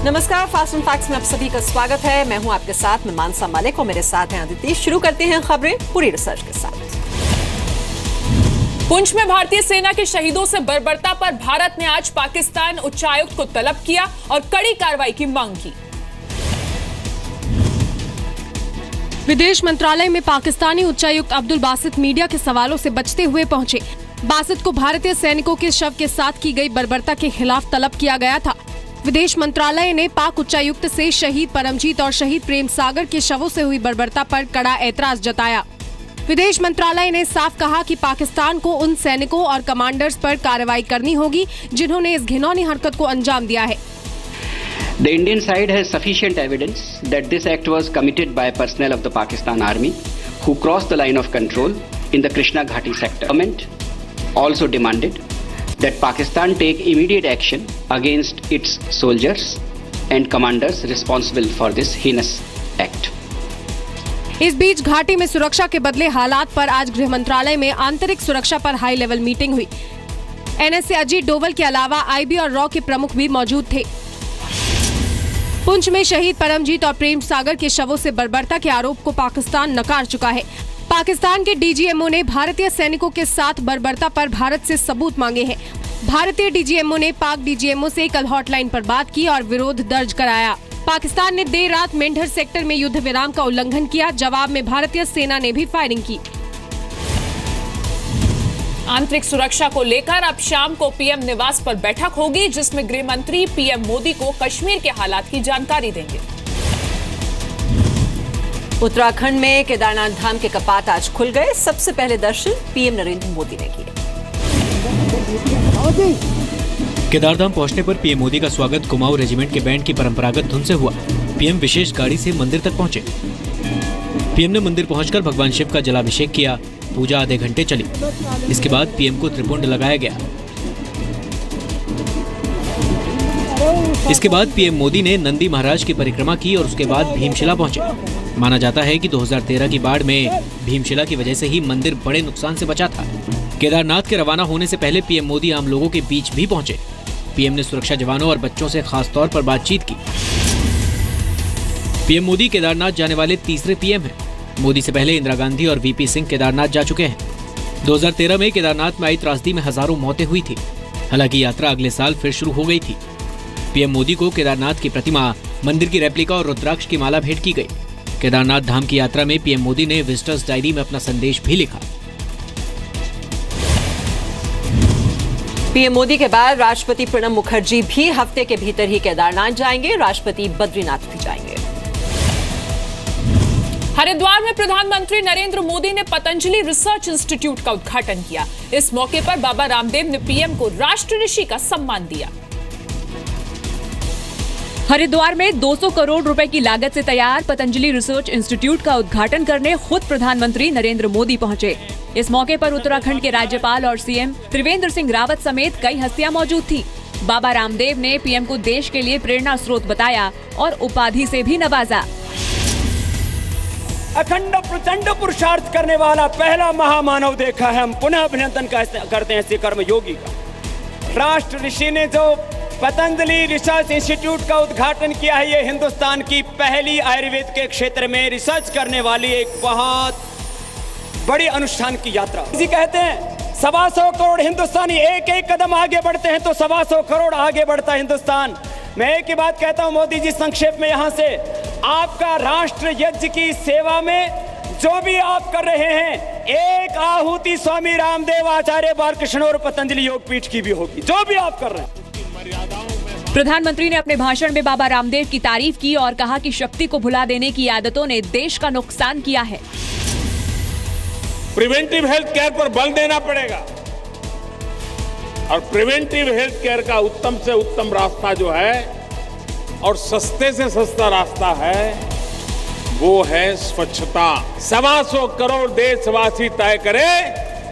नमस्कार, fast and facts में आप सभी का स्वागत है। मैं हूं आपके साथ, मैं मानसा मलिक और मेरे साथ हैं अदिति। शुरू करते हैं खबरें पूरी रिसर्च के साथ। पुंछ में भारतीय सेना के शहीदों से बर्बरता पर भारत ने आज पाकिस्तान उच्चायुक्त को तलब किया और कड़ी कार्रवाई की मांग की। विदेश मंत्रालय में पाकिस्तानी उच्चायुक्त अब्दुल बासित मीडिया के सवालों से बचते हुए पहुंचे। बासित को भारतीय सैनिकों के शव के साथ की गई बर्बरता के खिलाफ तलब किया गया था। विदेश मंत्रालय ने पाक उच्चायुक्त से शहीद परमजीत और शहीद प्रेम सागर के शवों से हुई बर्बरता पर कड़ा ऐतराज जताया। विदेश मंत्रालय ने साफ कहा कि पाकिस्तान को उन सैनिकों और कमांडर्स पर कार्रवाई करनी होगी जिन्होंने इस घिनौनी हरकत को अंजाम दिया है। The Indian side has sufficient evidence that this act was committed by personnel of the Pakistan Army who crossed the line of control in the Krishna Ghati sector. Government also demanded that Pakistan take immediate action against its soldiers and commanders responsible for this heinous act. इस बीच घाटी में सुरक्षा के बदले हालात पर आज गृह मंत्रालय में आंतरिक सुरक्षा पर हाई लेवल मीटिंग हुई। एनएसए अजीत डोवल के अलावा आईबी और रॉ के प्रमुख भी मौजूद थे। पुंछ में शहीद परमजीत और प्रेम सागर के शवों से बर्बरता के आरोप को पाकिस्तान नकार चुका है। पाकिस्तान के डीजीएमओ ने भारतीय सैनिकों के साथ बर्बरता पर भारत से सबूत मांगे हैं। भारतीय डीजीएमओ ने पाक डीजीएमओ से कल हॉटलाइन पर बात की और विरोध दर्ज कराया। पाकिस्तान ने देर रात मेंढर सेक्टर में युद्ध विराम का उल्लंघन किया। जवाब में भारतीय सेना ने भी फायरिंग की। आंतरिक सुरक्षा को लेकर अब शाम को पीएम निवास पर बैठक होगी, जिसमें गृह मंत्री पीएम मोदी को कश्मीर के हालात की जानकारी देंगे। उत्तराखंड में केदारनाथ धाम के कपाट आज खुल गए। सबसे पहले दर्शन पीएम नरेंद्र मोदी ने किए। केदारधाम पहुंचने पर पीएम मोदी का स्वागत कुमाऊं रेजिमेंट के बैंड की परंपरागत धुन से हुआ। पीएम विशेष गाड़ी से मंदिर तक पहुंचे। पीएम ने मंदिर पहुंचकर भगवान शिव का जलाभिषेक किया। पूजा आधे घंटे चली। इसके बाद पीएम को त्रिपुंड लगाया गया। इसके बाद पीएम मोदी ने नंदी महाराज की परिक्रमा की और उसके बाद भीमशिला पहुंचे। माना जाता है कि 2013 की बाढ़ में भीमशिला की वजह से ही मंदिर बड़े नुकसान से बचा था। केदारनाथ के रवाना होने से पहले पीएम मोदी आम लोगों के बीच भी पहुंचे। पीएम ने सुरक्षा जवानों और बच्चों से खास तौर पर बातचीत की। पीएम मोदी केदारनाथ जाने वाले तीसरे पीएम हैं। मोदी से पहले इंदिरा गांधी और वीपी सिंह केदारनाथ जा चुके हैं। 2013 में केदारनाथ में आई त्रासदी में हजारों मौतें हुई थी। हालांकि यात्रा अगले साल फिर शुरू हो गई थी। पीएम मोदी को केदारनाथ की प्रतिमा, मंदिर की रेप्लिका और रुद्राक्ष की माला भेंट की गई। केदारनाथ धाम की यात्रा में पीएम मोदी ने विजिटर्स डायरी में अपना संदेश भी लिखा। पीएम मोदी के बाद राष्ट्रपति प्रणब मुखर्जी भी हफ्ते के भीतर ही केदारनाथ जाएंगे। राष्ट्रपति बद्रीनाथ भी जाएंगे। हरिद्वार में प्रधानमंत्री नरेंद्र मोदी ने पतंजलि रिसर्च इंस्टीट्यूट का उद्घाटन किया। इस मौके पर बाबा रामदेव ने पीएम को राष्ट्र ऋषि का सम्मान दिया। हरिद्वार में 200 करोड़ रुपए की लागत से तैयार पतंजलि रिसर्च इंस्टीट्यूट का उद्घाटन करने खुद प्रधानमंत्री नरेंद्र मोदी पहुंचे। इस मौके पर उत्तराखंड के राज्यपाल और सीएम त्रिवेंद्र सिंह रावत समेत कई हस्तियां मौजूद थी। बाबा रामदेव ने पीएम को देश के लिए प्रेरणा स्रोत बताया और उपाधि से भी नवाजा। अखंड प्रचंड पुरुषार्थ करने वाला पहला महामानव देखा है। हम पुनः अभिनंदन करते हैं ऐसे कर्मयोगी का। राष्ट्र ऋषि ने जो पतंजलि रिसर्च इंस्टीट्यूट का उद्घाटन किया है, ये हिंदुस्तान की पहली आयुर्वेद के क्षेत्र में रिसर्च करने वाली एक बहुत बड़ी अनुष्ठान की यात्रा। इसी कहते हैं 125 करोड़ हिंदुस्तानी एक एक कदम आगे बढ़ते हैं तो 125 करोड़ आगे बढ़ता है हिंदुस्तान। मैं एक ही बात कहता हूं मोदी जी, संक्षेप में यहां से आपका राष्ट्र यज्ञ की सेवा में जो भी आप कर रहे हैं, एक आहुति स्वामी रामदेव, आचार्य बालकृष्ण और पतंजलि योगपीठ की भी होगी। जो भी आप कर रहे हैं। प्रधानमंत्री ने अपने भाषण में बाबा रामदेव की तारीफ की और कहा कि शक्ति को भुला देने की आदतों ने देश का नुकसान किया है। प्रिवेंटिव हेल्थ केयर पर बल देना पड़ेगा और प्रिवेंटिव हेल्थ केयर का उत्तम से उत्तम रास्ता जो है और सस्ते से सस्ता रास्ता है वो है स्वच्छता। 125 करोड़ देशवासी तय करें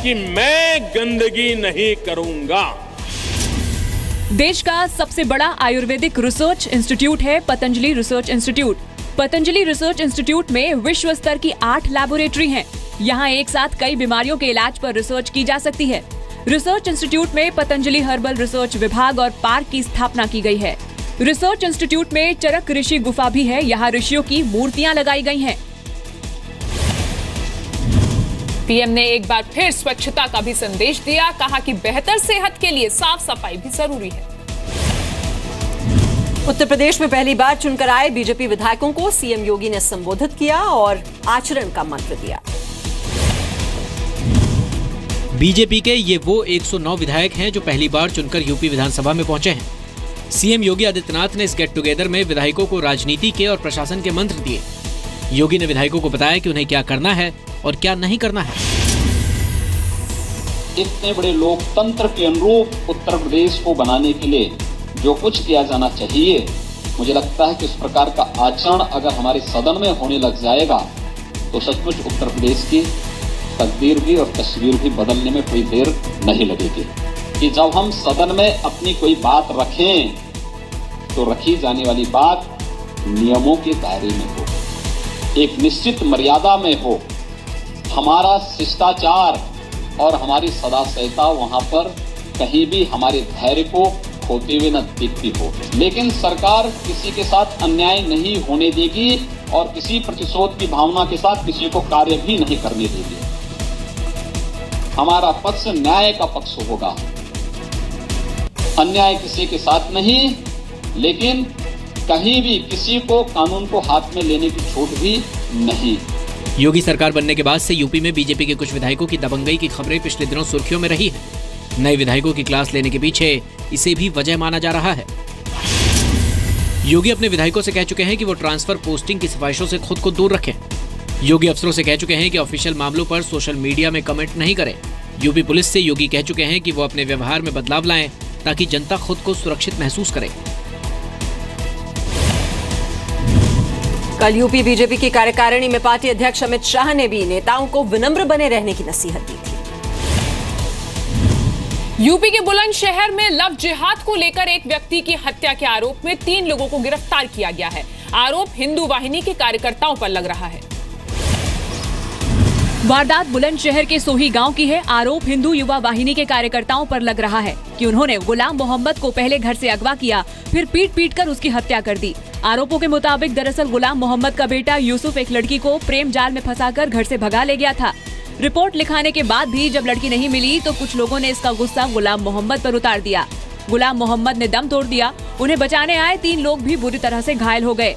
कि मैं गंदगी नहीं करूंगा। देश का सबसे बड़ा आयुर्वेदिक रिसर्च इंस्टीट्यूट है Patanjali research institute. Patanjali research institute में विश्व स्तर की 8 लैबोरेटरी हैं। यहाँ एक साथ कई बीमारियों के इलाज पर रिसर्च की जा सकती है। रिसर्च इंस्टीट्यूट में पतंजलि हर्बल रिसर्च विभाग और पार्क की स्थापना की गई है। रिसर्च इंस्टीट्यूट में चरक ऋषि गुफा भी है। यहाँ ऋषियों की मूर्तियां लगाई गई हैं। पीएम ने एक बार फिर स्वच्छता का भी संदेश दिया। कहा कि बेहतर सेहत के लिए साफ सफाई भी जरूरी है। उत्तर प्रदेश में पहली बार चुनकर आए बीजेपी विधायकों को सीएम योगी ने संबोधित किया और आचरण का मंत्र दिया। बीजेपी के ये वो 109 विधायक हैं जो पहली बार चुनकर यूपी विधानसभा में पहुंचे हैं। सीएम योगी आदित्यनाथ ने इस गेट टुगेदर में विधायकों को राजनीति के और प्रशासन के मंत्र दिए। योगी ने विधायकों को बताया कि उन्हें क्या करना है और क्या नहीं करना है। इतने बड़े लोकतंत्र के अनुरूप उत्तर प्रदेश को बनाने के लिए जो कुछ किया जाना चाहिए, मुझे लगता है कि इस प्रकार का आचरण अगर हमारे सदन में होने लग जाएगा तो सचमुच उत्तर प्रदेश की तकदीर भी और तस्वीर भी बदलने में कोई देर नहीं लगेगी। कि जब हम सदन में अपनी कोई बात रखें तो रखी जाने वाली बात नियमों के दायरे में हो, एक निश्चित मर्यादा में हो। हमारा शिष्टाचार और हमारी सदाचारता वहां पर कहीं भी हमारे धैर्य को खोते हुए न दिखती हो। लेकिन सरकार किसी के साथ अन्याय नहीं होने देगी और किसी प्रतिशोध की भावना के साथ किसी को कार्य भी नहीं करने देगी। हमारा पक्ष न्याय का पक्ष होगा, अन्याय किसी के साथ नहीं, लेकिन कहीं भी किसी को कानून को हाथ में लेने की छूट भी नहीं। योगी सरकार बनने के बाद से यूपी में बीजेपी के कुछ विधायकों की दबंगई की खबरें पिछले दिनों सुर्खियों में रही है। नए विधायकों की क्लास लेने के पीछे इसे भी वजह माना जा रहा है। योगी अपने विधायकों से कह चुके हैं कि वो ट्रांसफर पोस्टिंग की सिफारिशों से खुद को दूर रखें। योगी अफसरों से कह चुके हैं कि ऑफिशियल मामलों पर सोशल मीडिया में कमेंट नहीं करें। यूपी पुलिस से योगी कह चुके हैं कि वो अपने व्यवहार में बदलाव लाएं ताकि जनता खुद को सुरक्षित महसूस करे। कल यूपी बीजेपी की कार्यकारिणी में पार्टी अध्यक्ष अमित शाह ने भी नेताओं को विनम्र बने रहने की नसीहत दी थी। यूपी के बुलंदशहर में लव जिहाद को लेकर एक व्यक्ति की हत्या के आरोप में 3 लोगों को गिरफ्तार किया गया है। आरोप हिंदू वाहिनी के कार्यकर्ताओं पर लग रहा है। वारदात बुलंदशहर के सोही गांव की है। आरोप हिंदू युवा वाहिनी के कार्यकर्ताओं पर लग रहा है कि उन्होंने गुलाम मोहम्मद को पहले घर से अगवा किया, फिर पीट कर उसकी हत्या कर दी। आरोपों के मुताबिक दरअसल गुलाम मोहम्मद का बेटा यूसुफ एक लड़की को प्रेम जाल में फंसाकर घर से भगा ले गया था। रिपोर्ट लिखाने के बाद भी जब लड़की नहीं मिली तो कुछ लोगों ने इसका गुस्सा गुलाम मोहम्मद पर उतार दिया। गुलाम मोहम्मद ने दम तोड़ दिया। उन्हें बचाने आए 3 लोग भी बुरी तरह से घायल हो गए।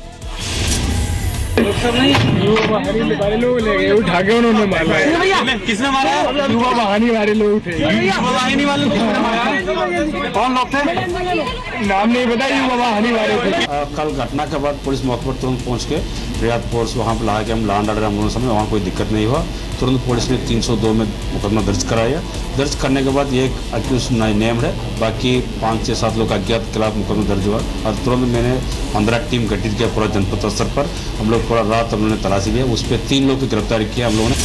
उठा के उन्होंने मारा। किसने मारा? युवा वाहिनी वाले लोग थे। युवा वाहिनी वाले कौन लोग थे? नाम नहीं पता, युवा वाहिनी वाले थे। कल घटना के बाद पुलिस मौके पर तुरंत पहुंच के रियाद फोर्स वहाँ पर ला के हम लॉ एंड ऑर्डर हम लोगों समय वहाँ कोई दिक्कत नहीं हुआ। तुरंत पुलिस ने 302 में मुकदमा दर्ज कराया। दर्ज करने के बाद ये एक अक्यूज नेम है, बाकी 5-6-7 लोग अज्ञात के खिलाफ मुकदमा दर्ज हुआ और तुरंत मैंने 15 टीम गठित किया पूरा जनपद स्तर पर। हम लोग पूरा रात हम लोगों ने तलाशी लिया, उस पर 3 लोग की गिरफ्तारी किया हम लोगों ने।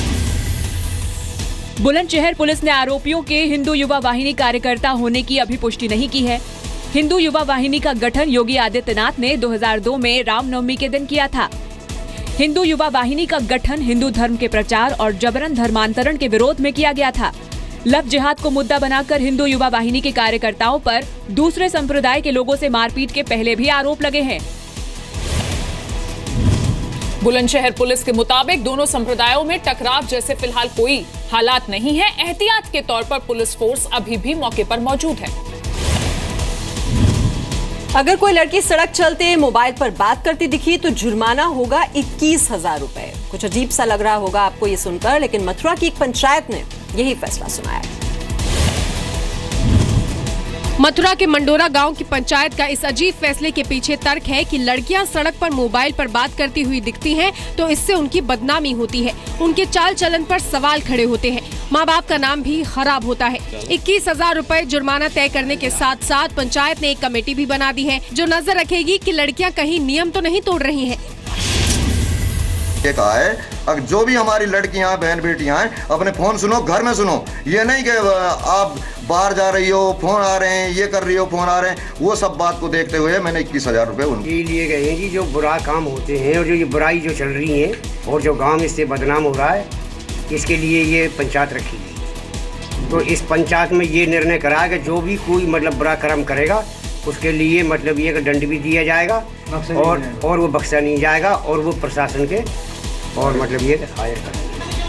बुलंदशहर पुलिस ने आरोपियों के हिंदू युवा वाहिनी कार्यकर्ता होने की अभी पुष्टि नहीं की है। हिंदू युवा वाहिनी का गठन योगी आदित्यनाथ ने 2002 में रामनवमी के दिन किया था। हिंदू युवा वाहिनी का गठन हिंदू धर्म के प्रचार और जबरन धर्मांतरण के विरोध में किया गया था। लव जिहाद को मुद्दा बनाकर हिंदू युवा वाहिनी के कार्यकर्ताओं पर दूसरे संप्रदाय के लोगों से मारपीट के पहले भी आरोप लगे हैं। बुलंदशहर पुलिस के मुताबिक दोनों संप्रदायों में टकराव जैसे फिलहाल कोई हालात नहीं है। एहतियात के तौर पर पुलिस फोर्स अभी भी मौके पर मौजूद है। अगर कोई लड़की सड़क चलते मोबाइल पर बात करती दिखी तो जुर्माना होगा 21,000 रुपए। कुछ अजीब सा लग रहा होगा आपको ये सुनकर, लेकिन मथुरा की एक पंचायत ने यही फैसला सुनाया। मथुरा के मंडोरा गांव की पंचायत का इस अजीब फैसले के पीछे तर्क है कि लड़कियां सड़क पर मोबाइल पर बात करती हुई दिखती हैं तो इससे उनकी बदनामी होती है, उनके चाल चलन पर सवाल खड़े होते हैं, माँ बाप का नाम भी खराब होता है। 21,000 रुपए जुर्माना तय करने के साथ साथ पंचायत ने एक कमेटी भी बना दी है जो नजर रखेगी कि लड़कियां कहीं नियम तो नहीं तोड़ रही हैं। ये कहा है अगर जो भी हमारी लड़कियां बहन बेटियां हैं अपने फोन सुनो, घर में सुनो। ये नहीं कि आप बाहर जा रही हो फोन आ रहे हैं, ये कर रही हो फोन आ रहे हैं, वो सब बात को देखते हुए मैंने 21,000 रुपए उनके लिए गए हैं जी। जो बुरा काम होते हैं और जो ये बुराई जो चल रही है और जो गांव इससे बदनाम हो रहा है, इसके लिए ये पंचायत रखी गई। तो इस पंचायत में ये निर्णय करा कि जो भी कोई मतलब बुरा कर्म करेगा उसके लिए मतलब ये दंड भी दिया जाएगा और वो बख्शा नहीं जाएगा और वो प्रशासन के और मतलब ये हायर कर।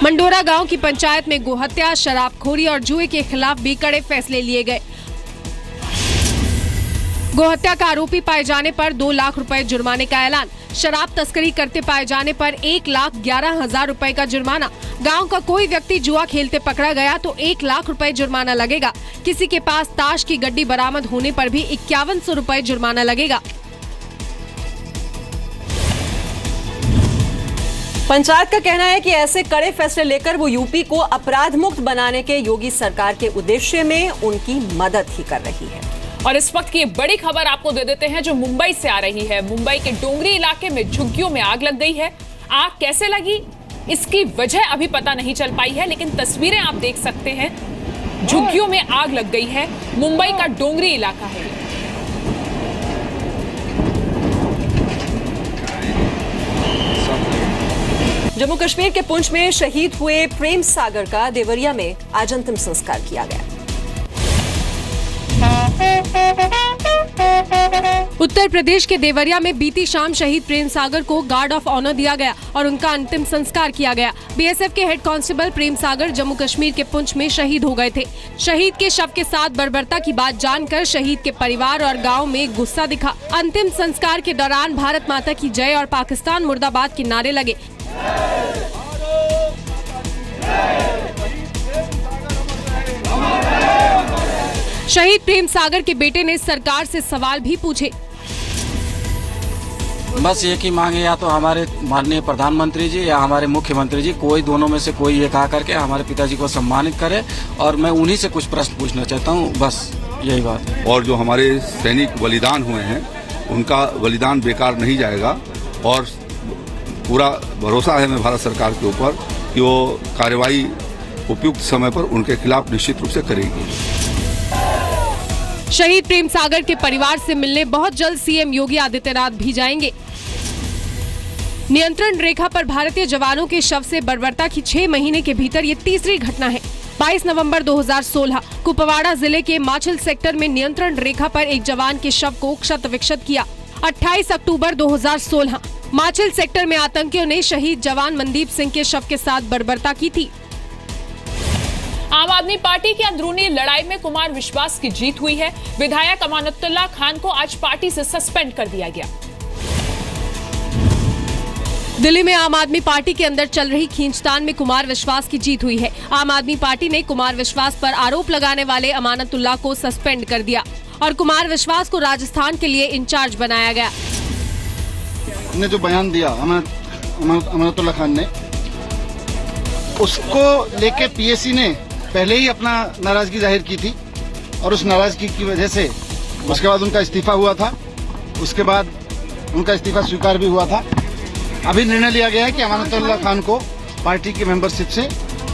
मंडोरा गांव की पंचायत में गोहत्या, शराबखोरी और जुए के खिलाफ भी कड़े फैसले लिए गए। गोहत्या का आरोपी पाए जाने पर 2 लाख रुपए जुर्माने का ऐलान, शराब तस्करी करते पाए जाने पर 1,11,000 रुपए का जुर्माना। गांव का कोई व्यक्ति जुआ खेलते पकड़ा गया तो 1 लाख रुपए जुर्माना लगेगा। किसी के पास ताश की गड्डी बरामद होने पर भी 5100 रुपए जुर्माना लगेगा। पंचायत का कहना है कि ऐसे कड़े फैसले लेकर वो यूपी को अपराध मुक्त बनाने के योगी सरकार के उद्देश्य में उनकी मदद ही कर रही है। और इस वक्त की बड़ी खबर आपको दे देते हैं जो मुंबई से आ रही है। मुंबई के डोंगरी इलाके में झुग्गियों में आग लग गई है। आग कैसे लगी इसकी वजह अभी पता नहीं चल पाई है, लेकिन तस्वीरें आप देख सकते हैं। झुग्गियों में आग लग गई है। मुंबई का डोंगरी इलाका है। जम्मू कश्मीर के पुंछ में शहीद हुए प्रेम सागर का देवरिया में आज अंतिम संस्कार किया गया। उत्तर प्रदेश के देवरिया में बीती शाम शहीद प्रेम सागर को गार्ड ऑफ ऑनर दिया गया और उनका अंतिम संस्कार किया गया। बीएसएफ के हेड कांस्टेबल प्रेम सागर जम्मू कश्मीर के पुंछ में शहीद हो गए थे। शहीद के शव के साथ बर्बरता की बात जानकर शहीद के परिवार और गांव में गुस्सा दिखा। अंतिम संस्कार के दौरान भारत माता की जय और पाकिस्तान मुर्दाबाद के नारे लगे। शहीद प्रेम सागर के बेटे ने सरकार से सवाल भी पूछे। बस एक ही मांगे, या तो हमारे माननीय प्रधानमंत्री जी या हमारे मुख्यमंत्री जी, कोई दोनों में से कोई एक आकर के हमारे पिताजी को सम्मानित करे और मैं उन्हीं से कुछ प्रश्न पूछना चाहता हूँ, बस यही बात। और जो हमारे सैनिक बलिदान हुए हैं उनका बलिदान बेकार नहीं जाएगा और पूरा भरोसा है मैं भारत सरकार के ऊपर कि वो कार्रवाई उपयुक्त समय पर उनके खिलाफ निश्चित रूप से करेगी। शहीद प्रेम सागर के परिवार से मिलने बहुत जल्द सीएम योगी आदित्यनाथ भी जाएंगे। नियंत्रण रेखा पर भारतीय जवानों के शव से बर्बरता की 6 महीने के भीतर ये तीसरी घटना है। 22 नवंबर 2016 कुपवाड़ा जिले के माछिल सेक्टर में नियंत्रण रेखा पर एक जवान के शव को क्षत विक्षत किया। 28 अक्टूबर 2016 माछिल सेक्टर में आतंकियों ने शहीद जवान मनदीप सिंह के शव के साथ बर्बरता की थी। आम आदमी पार्टी की अंदरूनी लड़ाई में कुमार विश्वास की जीत हुई है। विधायक अमानतुल्लाह खान को आज पार्टी से सस्पेंड कर दिया गया। दिल्ली में आम आदमी पार्टी के अंदर चल रही खींचतान में कुमार विश्वास की जीत हुई है। आम आदमी पार्टी ने कुमार विश्वास पर आरोप लगाने वाले अमानतुल्लाह को सस्पेंड कर दिया और कुमार विश्वास को राजस्थान के लिए इंचार्ज बनाया गया। ने जो बयान दिया अमानतुल्लाह खान ने, उसको लेके पीएसी ने पहले ही अपना नाराजगी जाहिर की थी और उस नाराजगी की वजह से उसके बाद उनका इस्तीफा हुआ था। उसके बाद उनका इस्तीफा स्वीकार भी हुआ था। अभी निर्णय लिया गया है कि अमानतुल्लाह खान को पार्टी की मेंबरशिप से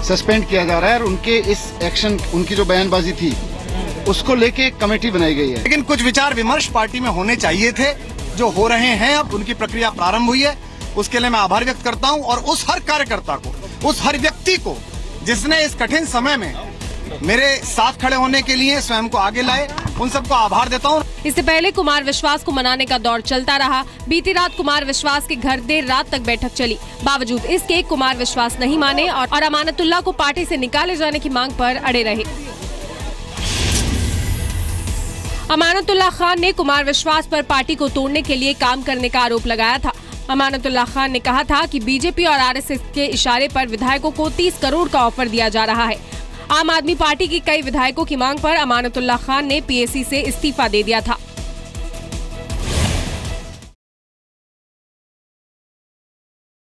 सस्पेंड किया जा रहा है और उनके इस एक्शन, उनकी जो बयानबाजी थी उसको लेके एक कमेटी बनाई गई है। लेकिन कुछ विचार विमर्श पार्टी में होने चाहिए थे, जो हो रहे हैं। अब उनकी प्रक्रिया प्रारंभ हुई है, उसके लिए मैं आभार व्यक्त करता हूं और उस हर कार्यकर्ता को, उस हर व्यक्ति को जिसने इस कठिन समय में मेरे साथ खड़े होने के लिए स्वयं को आगे लाए, उन सबको आभार देता हूं। इससे पहले कुमार विश्वास को मनाने का दौर चलता रहा। बीती रात कुमार विश्वास के घर देर रात तक बैठक चली। बावजूद इसके कुमार विश्वास नहीं माने और अमानतुल्लाह को पार्टी से निकाले जाने की मांग पर अड़े रहे। अमानतुल्लाह खान ने कुमार विश्वास पर पार्टी को तोड़ने के लिए काम करने का आरोप लगाया था। अमानतुल्लाह खान ने कहा था कि बीजेपी और आरएसएस के इशारे पर विधायकों को 30 करोड़ का ऑफर दिया जा रहा है। आम आदमी पार्टी की कई विधायकों की मांग पर अमानतुल्लाह खान ने पीएसी से इस्तीफा दे दिया था।